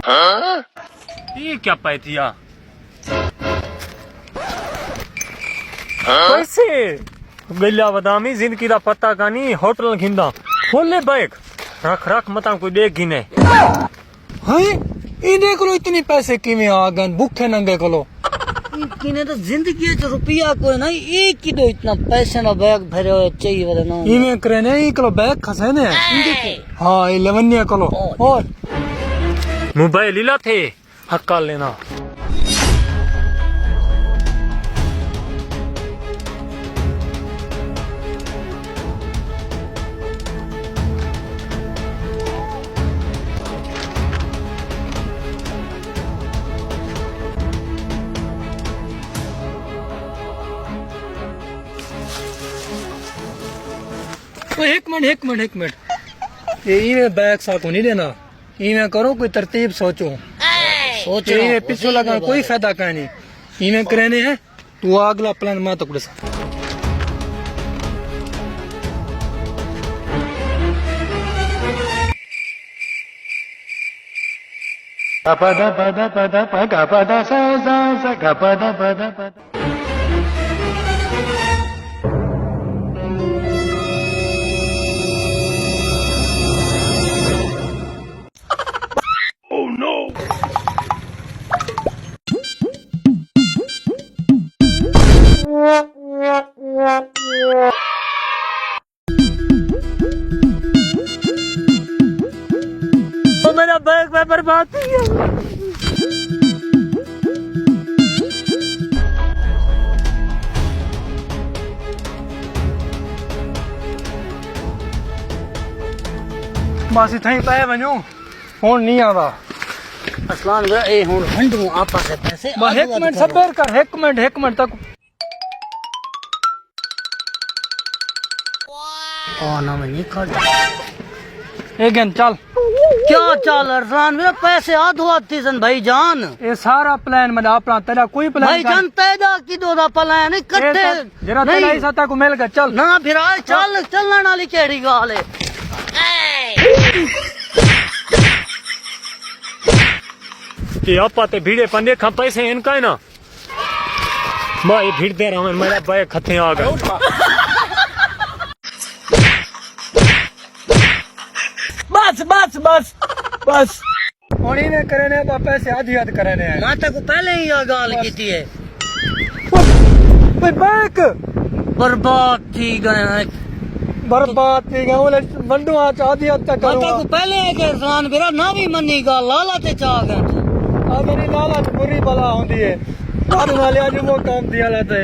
ये क्या पैथिया पैसे गलिया बदामी जिंदगी दा पता कानी होटल खिंदा खोले बैग रख रख मता कोई देख गिने हाय इने कोलो इतने पैसे किवें आ गए भूखे नंगे कोलो किने तो जिंदगी च रुपया कोई नहीं एक की दो इतना पैसे ना बैग भरे हुए चाहिए वाला ना इवें करे ने ई कोलो बैग खसे ने हां ई लेवन्या कोलो और मोबाइल लीला थे हक्का लेना एक मिनट ये इवें बैग सा को नहीं लेना इवें करो कोई तरतीब सोचो सोचो इवें पीछे लगा कोई फायदा का नहीं इवें करने है तू अगला प्लान मा तो कुछ pada pada pada pada pada sa sa sa pada pada pada तो मेरा बैग में बर्बाद हो गया बस इतना ही पाए वनो फोन नहीं आता असलान वे ए हुन हंडू आपा से पैसे बस एक मिनट सबर कर एक मिनट तक ओ ना मैं नहीं कर एक गन चल क्या चाल अरसान मेरे पैसे आधो आती सन भाईजान ये सारा प्लान मैंने अपना तेरा कोई प्लान भाईजान पैदा की दो दा प्लान इकट्ठे जरा तेरा ही साथा को मिल गया चल ना फिर आ चल चलना वाली केड़ी गाल है ये आपा ते भीड़े पंदे खा पैसे इनका है ना मैं भीड़ दे रहा हूँ मेरा बैग खत्ते आ गया बस और इन्हें करे ने पैसे आधी आध करे ने माता को पहले ही ये गाल की थी है भाई बैग बर्बाद थी गए बर्बाद थी गए बोले वंडू आज आधी आध तक माता को पहले है कि अरसान मेरा ना भी मनी गाल लाला ते चाह गए आ मेरी लालच बुरी बला होती है बाद वाले आज वो काम दिया लाते